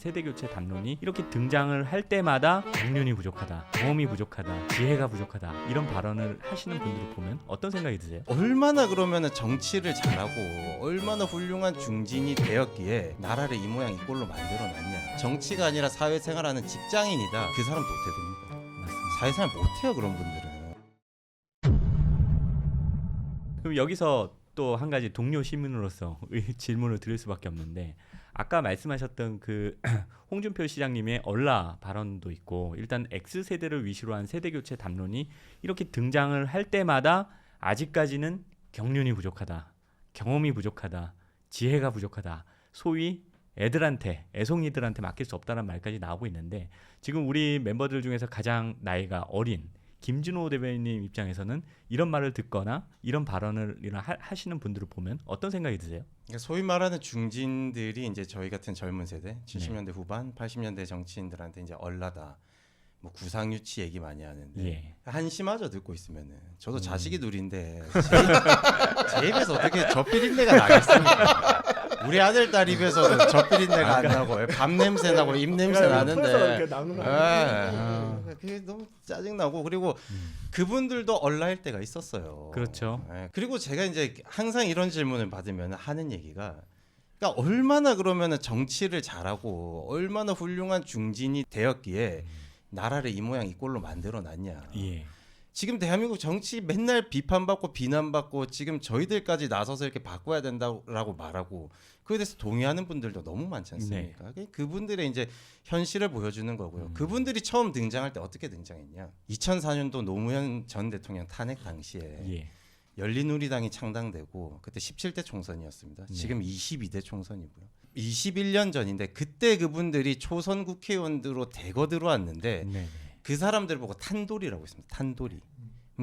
세대교체 담론이 이렇게 등장을 할 때마다 경륜이 부족하다, 경험이 부족하다, 지혜가 부족하다 이런 발언을 하시는 분들을 보면 어떤 생각이 드세요? 얼마나 그러면은 정치를 잘하고 얼마나 훌륭한 중진이 되었기에 나라를 이 모양 이 꼴로 만들어놨냐. 정치가 아니라 사회생활하는 직장인이다. 그 사람 도태됩니다. 맞습니다. 사회생활 못해요 그런 분들은. 그럼 여기서 또 한 가지 동료 시민으로서 질문을 드릴 수밖에 없는데, 아까 말씀하셨던 그 홍준표 시장님의 얼라 발언도 있고, 일단 X세대를 위시로 한 세대교체 담론이 이렇게 등장을 할 때마다 아직까지는 경륜이 부족하다, 경험이 부족하다, 지혜가 부족하다, 소위 애들한테, 애송이들한테 맡길 수 없다는 말까지 나오고 있는데, 지금 우리 멤버들 중에서 가장 나이가 어린 김진호 대변인님 입장에서는 이런 말을 듣거나 이런 발언을 하시는 분들을 보면 어떤 생각이 드세요? 그러니까 소위 말하는 중진들이 이제 저희 같은 젊은 세대, 70년대 후반, 80년대 정치인들한테 이제 얼라다, 뭐 구상유치 얘기 많이 하는데 예. 한심하죠 듣고 있으면은. 저도 자식이 둘인데 제 입에서 어떻게 저 비린내가 나겠습니까? 우리 아들 딸 입에서도 저 비린내가 안 나고 밥 냄새 나고 입 냄새 나는데 그게 너무 짜증 나고. 그리고 그분들도 얼라일 때가 있었어요. 그렇죠. 그리고 제가 이제 항상 이런 질문을 받으면 하는 얘기가, 그러니까 얼마나 그러면은 정치를 잘하고 얼마나 훌륭한 중진이 되었기에 나라를 이 모양 이 꼴로 만들어놨냐. 예. 지금 대한민국 정치 맨날 비판받고 비난받고 지금 저희들까지 나서서 이렇게 바꿔야 된다고 말하고 그에 대해서 동의하는 분들도 너무 많지 않습니까? 네. 그분들의 이제 현실을 보여주는 거고요. 그분들이 처음 등장할 때 어떻게 등장했냐? 2004년도 노무현 전 대통령 탄핵 당시에 예. 열린우리당이 창당되고 그때 17대 총선이었습니다. 네. 지금 22대 총선이고요. 21년 전인데 그때 그분들이 초선 국회의원으로 대거 들어왔는데 네. 그 사람들 보고 탄돌이라고 했습니다. 탄돌이.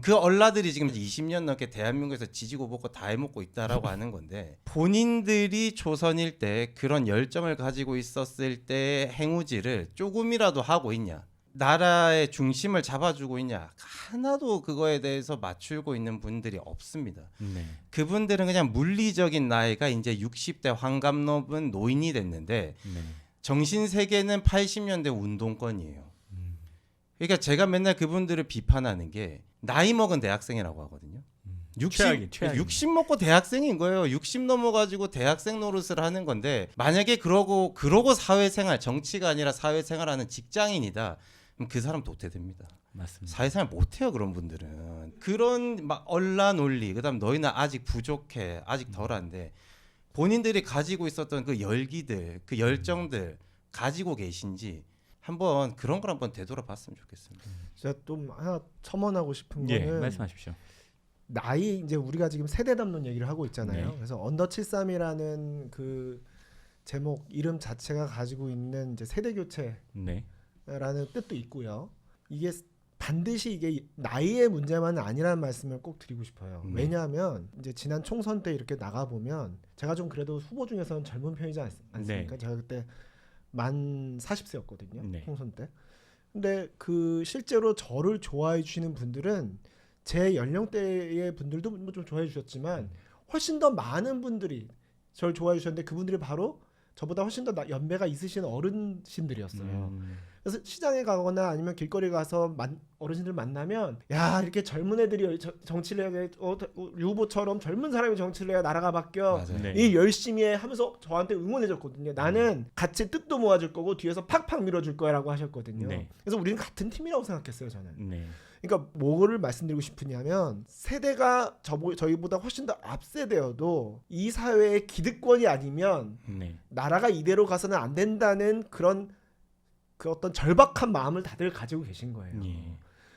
그 얼라들이 지금 20년 넘게 대한민국에서 지지고 볶고 다 해먹고 있다라고 하는 건데, 본인들이 초선일 때 그런 열정을 가지고 있었을 때 행우지를 조금이라도 하고 있냐, 나라의 중심을 잡아주고 있냐, 하나도 그거에 대해서 맞추고 있는 분들이 없습니다. 네. 그분들은 그냥 물리적인 나이가 이제 60대 환갑 넘은 노인이 됐는데 네. 정신 세계는 80년대 운동권이에요. 그러니까 제가 맨날 그분들을 비판하는 게 나이 먹은 대학생이라고 하거든요. 60 먹고 대학생인 거예요. 60 넘어가지고 대학생 노릇을 하는 건데, 만약에 그러고 사회생활, 정치가 아니라 사회생활하는 직장인이다, 그럼 그 사람 도태됩니다. 맞습니다. 사회생활 못해요 그런 분들은. 그런 막 얼라 논리, 그다음 너희는 아직 부족해, 아직 덜한데 본인들이 가지고 있었던 그 열기들, 그 열정들 가지고 계신지 한번 그런 걸 한번 되돌아봤으면 좋겠습니다. 제가 좀 하나 첨언하고 싶은 예, 거는, 말씀하십시오. 나이, 이제 우리가 지금 세대 담론 얘기를 하고 있잖아요. 네. 그래서 언더 73이라는 그 제목 이름 자체가 가지고 있는 이제 세대 교체라는 네. 뜻도 있고요. 이게 반드시 이게 나이의 문제만은 아니라는 말씀을 꼭 드리고 싶어요. 네. 왜냐하면 이제 지난 총선 때 이렇게 나가 보면 제가 좀 그래도 후보 중에서는 젊은 편이지 않습니까? 네. 제가 그때 만 40세였거든요. 네. 총선 때. 근데 그 실제로 저를 좋아해 주시는 분들은 제 연령대의 분들도 뭐 좀 좋아해 주셨지만 훨씬 더 많은 분들이 저를 좋아해 주셨는데, 그분들이 바로 저보다 훨씬 더 연배가 있으신 어르신들이었어요. 그래서 시장에 가거나 아니면 길거리 가서 어르신들 만나면, 야, 이렇게 젊은 애들이 정치를 해야, 유후보처럼 젊은 사람이 정치를 해야 나라가 바뀌어. 맞아요. 네. 이 열심히 해 하면서 저한테 응원해줬거든요. 나는 같이 뜻도 모아줄 거고 뒤에서 팍팍 밀어줄 거야라고 하셨거든요. 네. 그래서 우리는 같은 팀이라고 생각했어요, 저는. 네. 그러니까 뭐를 말씀드리고 싶으냐면, 세대가 저희보다 훨씬 더 앞세대여도 이 사회의 기득권이 아니면 네. 나라가 이대로 가서는 안 된다는 그런 그 어떤 절박한 마음을 다들 가지고 계신 거예요. 예.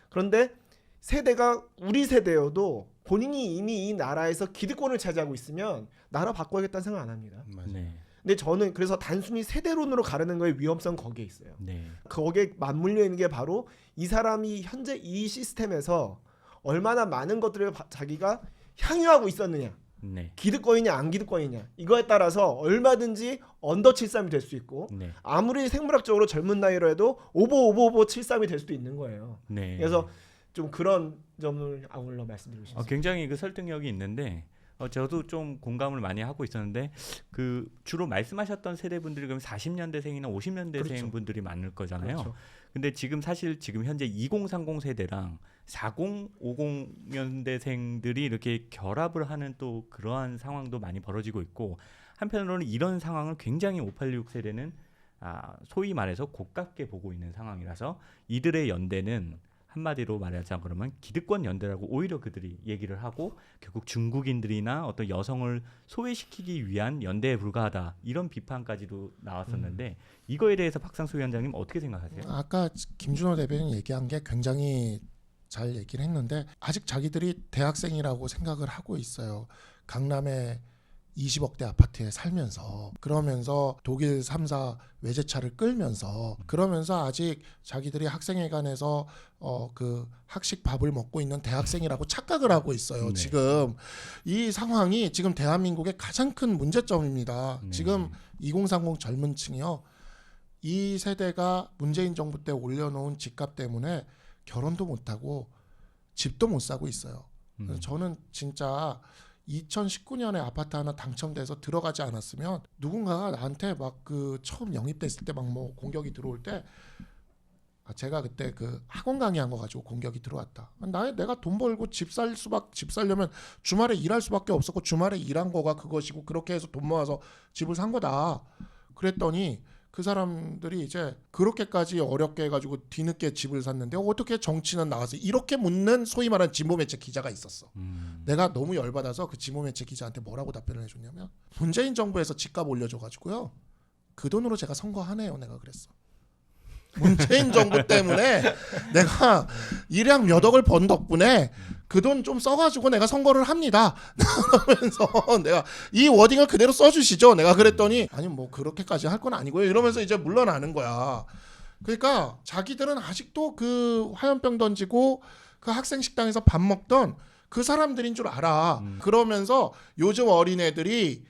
그런데 세대가 우리 세대여도 본인이 이미 이 나라에서 기득권을 차지하고 있으면 나라 바꿔야겠다는 생각 안 합니다. 맞아요. 네. 근데 저는 그래서 단순히 세대론으로 가르는 거의 위험성 거기에 있어요. 네. 거기에 맞물려 있는 게 바로 이 사람이 현재 이 시스템에서 얼마나 많은 것들을 자기가 향유하고 있었느냐, 네. 기득권이냐 안 기득권이냐, 이거에 따라서 얼마든지 언더 73이 될 수 있고, 네. 아무리 생물학적으로 젊은 나이로 해도 오버 73이 될 수도 있는 거예요. 네. 그래서 좀 그런 점을 아울러 말씀드리고 싶습니다. 굉장히 그 설득력이 있는데, 저도 좀 공감을 많이 하고 있었는데 그 주로 말씀하셨던 세대분들이 그럼 40년대생이나 50년대생 그렇죠. 분들이 많을 거잖아요. 그렇죠. 근데 지금 사실 지금 현재 2030 세대랑 40, 50년대생들이 이렇게 결합을 하는 또 그러한 상황도 많이 벌어지고 있고 한편으로는 이런 상황을 굉장히 586 세대는 소위 말해서 고깝게 보고 있는 상황이라서 이들의 연대는 한마디로 말하자 그러면 기득권 연대라고 오히려 그들이 얘기를 하고 결국 중국인들이나 어떤 여성을 소외시키기 위한 연대에 불과하다 이런 비판까지도 나왔었는데 이거에 대해서 박상수 위원장님 어떻게 생각하세요? 아까 김준호 대변인 얘기한 게 굉장히 잘 얘기를 했는데 아직 자기들이 대학생이라고 생각을 하고 있어요. 강남의 20억대 아파트에 살면서 그러면서 독일 3사 외제차를 끌면서 그러면서 아직 자기들이 학생회관에서 그 학식 밥을 먹고 있는 대학생이라고 착각을 하고 있어요. 네. 지금 이 상황이 지금 대한민국의 가장 큰 문제점입니다. 네. 지금 2030 젊은 층이요. 이 세대가 문재인 정부 때 올려놓은 집값 때문에 결혼도 못하고 집도 못 사고 있어요. 그래서 저는 진짜 2019년에 아파트 하나 당첨돼서 들어가지 않았으면 누군가가 나한테 막 그 처음 영입됐을 때 막 뭐 공격이 들어올 때 제가 그때 그 학원 강의한 거 가지고 공격이 들어왔다. 내가 돈 벌고 집 살려면 주말에 일할 수밖에 없었고 주말에 일한 거가 그것이고 그렇게 해서 돈 모아서 집을 산 거다. 그랬더니 그 사람들이 이제 그렇게까지 어렵게 해가지고 뒤늦게 집을 샀는데 어떻게 정치는 나와서 이렇게 묻는 소위 말하는 진보 매체 기자가 있었어. 내가 너무 열받아서 그 진보 매체 기자한테 뭐라고 답변을 해줬냐면 문재인 정부에서 집값 올려줘가지고요. 그 돈으로 제가 선거하네요. 내가 그랬어. 문재인 정부 때문에 내가 일량 몇 억을 번 덕분에 그 돈 좀 써가지고 내가 선거를 합니다. 그러면서 내가 이 워딩을 그대로 써주시죠. 내가 그랬더니 아니 뭐 그렇게까지 할 건 아니고요. 이러면서 이제 물러나는 거야. 그러니까 자기들은 아직도 그 화염병 던지고 그 학생 식당에서 밥 먹던 그 사람들인 줄 알아. 그러면서 요즘 어린애들이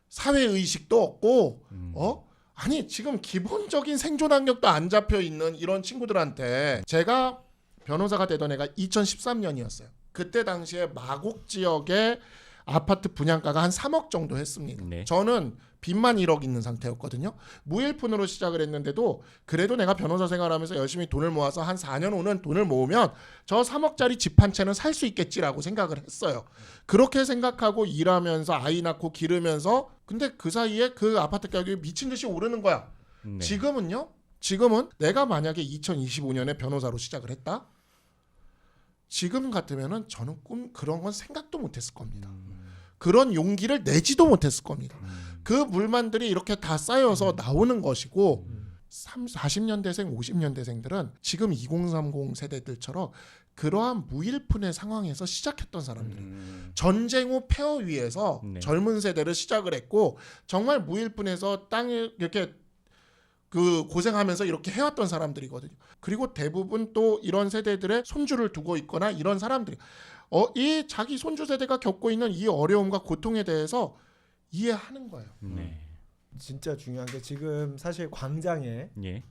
사회의식도 없고 아니 지금 기본적인 생존 학력도 안 잡혀 있는 이런 친구들한테 제가 변호사가 되던 애가 2013년이었어요. 그때 당시에 마곡 지역의 아파트 분양가가 한 3억 정도 했습니다. 네. 저는 빚만 1억 있는 상태였거든요. 무일푼으로 시작을 했는데도 그래도 내가 변호사 생활하면서 열심히 돈을 모아서 한 4년 후는 돈을 모으면 저 3억짜리 집 한 채는 살 수 있겠지라고 생각을 했어요. 그렇게 생각하고 일하면서 아이 낳고 기르면서 근데 그 사이에 그 아파트 가격이 미친 듯이 오르는 거야. 네. 지금은 내가 만약에 2025년에 변호사로 시작을 했다. 지금 같으면은 저는 그런 건 생각도 못했을 겁니다. 그런 용기를 내지도 못했을 겁니다. 그 물만들이 이렇게 다 쌓여서 나오는 것이고 40년대생, 50년대생들은 지금 2030 세대들처럼 그러한 무일푼의 상황에서 시작했던 사람들. 전쟁 후 폐허 위에서 네. 젊은 세대를 시작을 했고 정말 무일푼에서 땅에 이렇게 그 고생하면서 이렇게 해왔던 사람들이거든요. 그리고 대부분 또 이런 세대들의 손주를 두고 있거나 이런 사람들이 이 자기 손주 세대가 겪고 있는 이 어려움과 고통에 대해서 이해하는 거예요. 네. 진짜 중요한 게 지금 사실 광장에 예.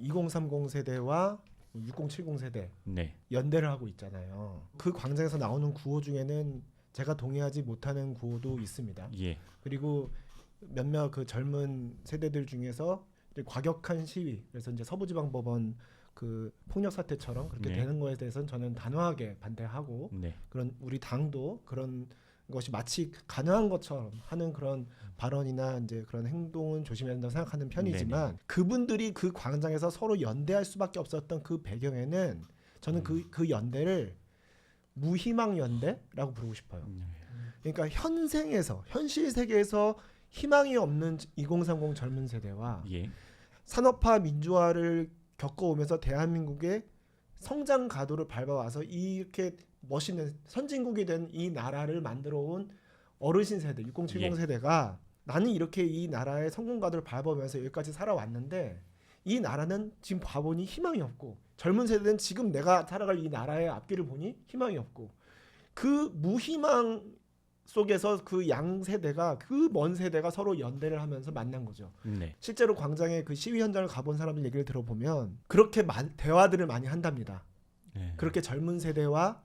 2030 세대와 6070 세대 네. 연대를 하고 있잖아요. 그 광장에서 나오는 구호 중에는 제가 동의하지 못하는 구호도 있습니다. 예. 그리고 몇몇 그 젊은 세대들 중에서 이제 과격한 시위, 그래서 이제 서부지방법원 그 폭력 사태처럼 그렇게 네. 되는 거에 대해서는 저는 단호하게 반대하고 네. 그런 우리 당도 그런 것이 마치 가능한 것처럼 하는 그런 발언이나 이제 그런 행동은 조심해야 된다고 생각하는 편이지만 그분들이 그 광장에서 서로 연대할 수밖에 없었던 그 배경에는 저는 그 연대를 무희망 연대라고 부르고 싶어요. 그러니까 현실 세계에서 희망이 없는 2030 젊은 세대와 예. 산업화 민주화를 겪어오면서 대한민국의 성장 가도를 밟아와서 이렇게 멋있는 선진국이 된 이 나라를 만들어온 어르신 세대 6070 예. 세대가 나는 이렇게 이 나라의 성공 가도를 밟아오면서 여기까지 살아왔는데 이 나라는 지금 봐보니 희망이 없고 젊은 세대는 지금 내가 살아갈 이 나라의 앞길을 보니 희망이 없고 그 무희망 속에서 그 양 세대가 그 먼 세대가 서로 연대를 하면서 만난 거죠. 네. 실제로 광장에 그 시위 현장을 가본 사람들 얘기를 들어보면 그렇게 대화들을 많이 한답니다. 네. 그렇게 젊은 세대와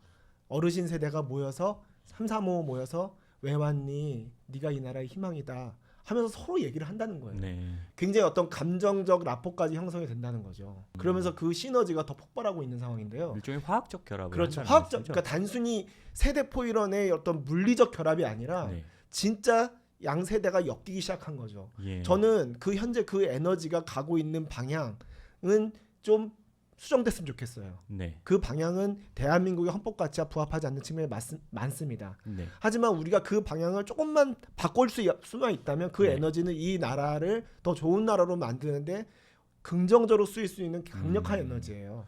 어르신 세대가 모여서 335 모여서 왜 왔니? 네가 이 나라의 희망이다. 하면서 서로 얘기를 한다는 거예요. 네. 굉장히 어떤 감정적 라포까지 형성이 된다는 거죠. 그러면서 그 시너지가 더 폭발하고 있는 상황인데요. 일종의 화학적 결합을 그렇죠. 한다는 화학적, 말씀이죠? 그러니까 단순히 세대포 이론의 어떤 물리적 결합이 아니라 네. 진짜 양 세대가 엮이기 시작한 거죠. 예. 저는 그 현재 그 에너지가 가고 있는 방향은 좀 수정됐으면 좋겠어요. 네. 그 방향은 대한민국의 헌법 가치와 부합하지 않는 측면이 많습니다. 네. 하지만 우리가 그 방향을 조금만 바꿀 수만 있다면 그 네. 에너지는 이 나라를 더 좋은 나라로 만드는데 긍정적으로 쓰일 수 있는 강력한 에너지예요.